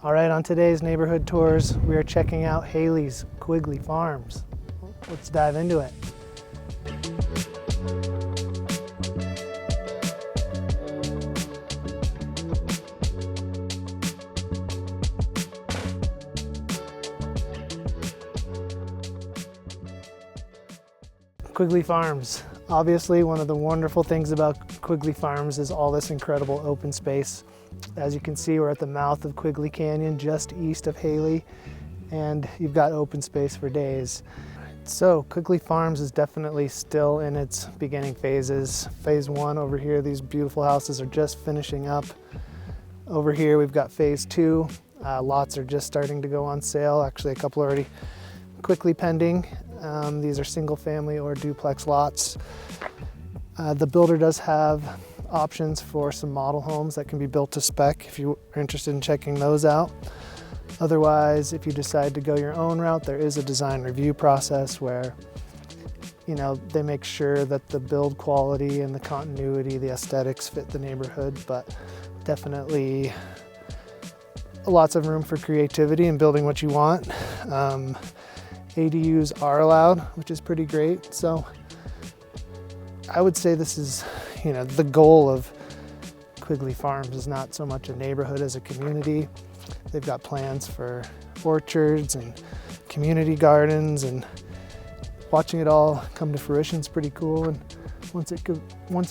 All right, on today's neighborhood tours, we are checking out Hailey's Quigley Farms. Let's dive into it. Quigley Farms. Obviously, one of the wonderful things about Quigley Farms is all this incredible open space. As you can see, we're at the mouth of Quigley Canyon, just east of Hailey, and you've got open space for days. So Quigley Farms is definitely still in its beginning phases. Phase one over here, these beautiful houses are just finishing up. Over here, we've got phase two. Lots are just starting to go on sale. Actually, a couple already quickly pending. These are single family or duplex lots. The builder does have options for some model homes that can be built to spec if you are interested in checking those out. Otherwise, if you decide to go your own route, there is a design review process where, they make sure that the build quality and the continuity, the aesthetics fit the neighborhood, but definitely lots of room for creativity in building what you want. ADUs are allowed, which is pretty great. So I would say this is, the goal of Quigley Farms is not so much a neighborhood as a community. They've got plans for orchards and community gardens, and watching it all come to fruition is pretty cool. And once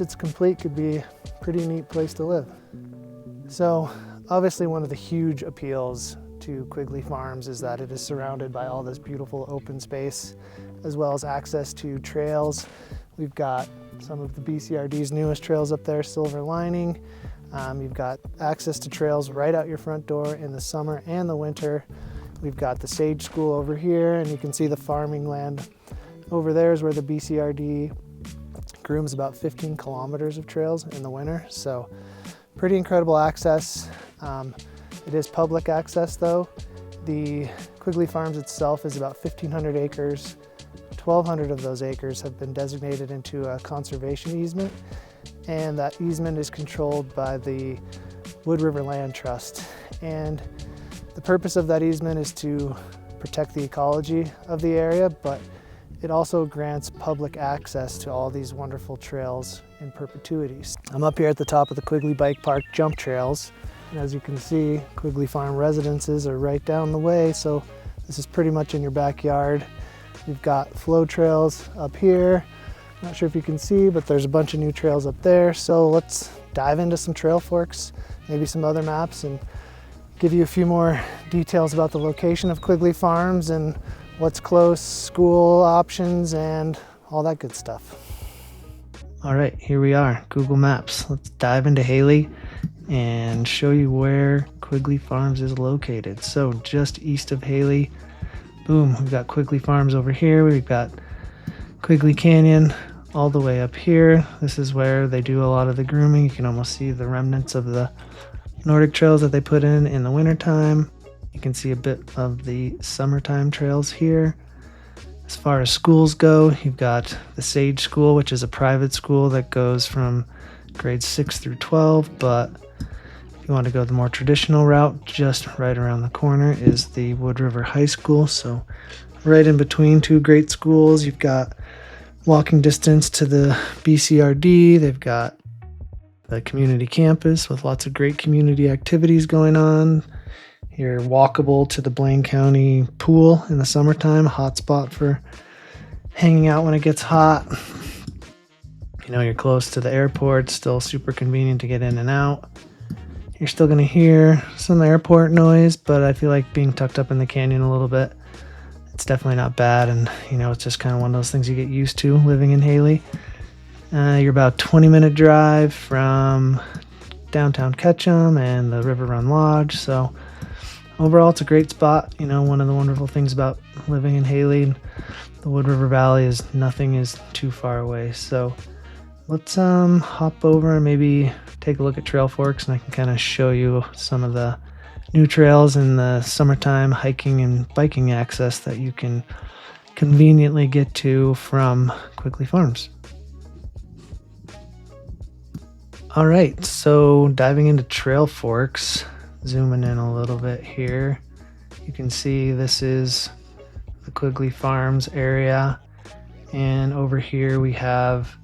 it's complete, could be a pretty neat place to live. So obviously one of the huge appeals to Quigley Farms is that it is surrounded by all this beautiful open space, as well as access to trails. We've got some of the BCRD's newest trails up there, Silver Lining. You've got access to trails right out your front door in the summer and the winter. We've got the Sage School over here, and you can see the farming land. Over there is where the BCRD grooms about 15 kilometers of trails in the winter. So pretty incredible access. It is public access though. The Quigley Farms itself is about 1,500 acres. 1,200 of those acres have been designated into a conservation easement, and that easement is controlled by the Wood River Land Trust. And the purpose of that easement is to protect the ecology of the area, but it also grants public access to all these wonderful trails in perpetuity. I'm up here at the top of the Quigley Bike Park jump trails. And as you can see, Quigley Farm residences are right down the way, so this is pretty much in your backyard. We've got flow trails up here. Not sure if you can see, but there's a bunch of new trails up there. So let's dive into some trail forks, maybe some other maps, and give you a few more details about the location of Quigley Farms and what's close, school options, and all that good stuff. All right, here we are, Google Maps. Let's dive into Hailey and show you where Quigley Farms is located. So just east of Hailey, boom, we've got Quigley Farms over here. We've got Quigley Canyon all the way up here. This is where they do a lot of the grooming. You can almost see the remnants of the Nordic trails that they put in the wintertime. You can see a bit of the summertime trails here. As far as schools go, you've got the Sage School, which is a private school that goes from grades 6 through 12, but if you want to go the more traditional route, just right around the corner is the Wood River High School. So right in between two great schools, you've got walking distance to the BCRD. They've got the community campus with lots of great community activities going on. You're walkable to the Blaine County pool in the summertime, a hot spot for hanging out when it gets hot. You're close to the airport, still super convenient to get in and out. You're still going to hear some airport noise, but I feel like being tucked up in the canyon a little bit, it's definitely not bad. And, it's just kind of one of those things you get used to living in Hailey. You're about a 20-minute drive from downtown Ketchum and the River Run Lodge. So overall, it's a great spot. One of the wonderful things about living in Hailey, the Wood River Valley, is nothing is too far away. So let's hop over and maybe take a look at trail forks, and I can kind of show you some of the new trails in the summertime hiking and biking access that you can conveniently get to from Quigley Farms. All right, so diving into trail forks, zooming in a little bit here, you can see this is the Quigley Farms area. And over here we have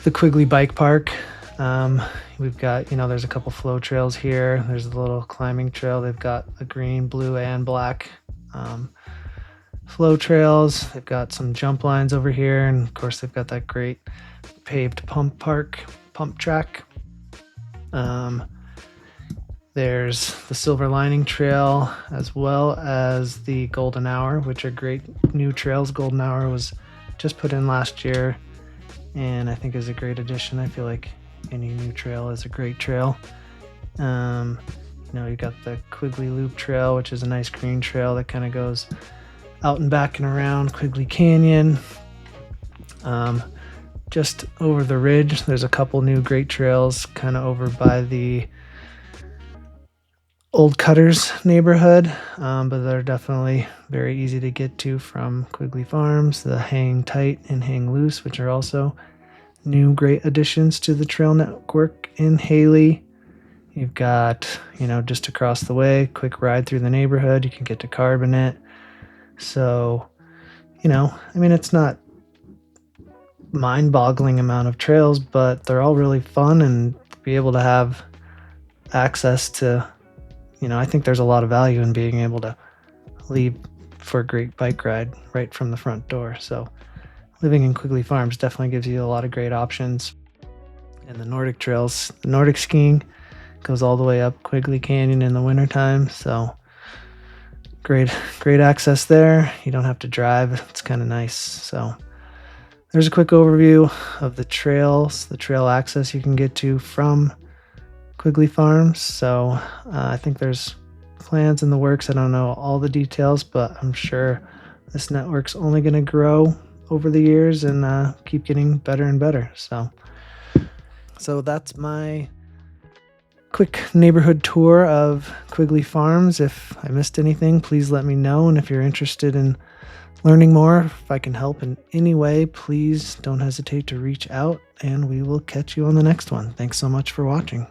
the Quigley Bike Park. We've got, there's a couple flow trails here. There's a little climbing trail. They've got a green, blue, and black flow trails. They've got some jump lines over here. And of course, they've got that great paved pump track. There's the Silver Lining Trail, as well as the Golden Hour, which are great new trails. Golden Hour was just put in last year, and I think is a great addition. I feel like any new trail is a great trail. You've got the Quigley Loop Trail, which is a nice green trail that kind of goes out and back and around Quigley Canyon. Just over the ridge, there's a couple new great trails kind of over by the Old Cutters neighborhood, but they're definitely very easy to get to from Quigley Farms. The Hang Tight and Hang Loose, which are also new great additions to the trail network in Hailey. You've got, just across the way, quick ride through the neighborhood. You can get to Carbonate. So, it's not mind-boggling amount of trails, but they're all really fun, and be able to have access to, I think there's a lot of value in being able to leave for a great bike ride right from the front door. So living in Quigley Farms definitely gives you a lot of great options. And the Nordic trails, the Nordic skiing goes all the way up Quigley Canyon in the wintertime. So great access there. You don't have to drive. It's kind of nice. So there's a quick overview of the trails, the trail access you can get to from Quigley Farms. So I think there's plans in the works. I don't know all the details, but I'm sure this network's only going to grow over the years and keep getting better and better. So that's my quick neighborhood tour of Quigley Farms. If I missed anything, please let me know. And if you're interested in learning more, if I can help in any way, please don't hesitate to reach out, and we will catch you on the next one. Thanks so much for watching.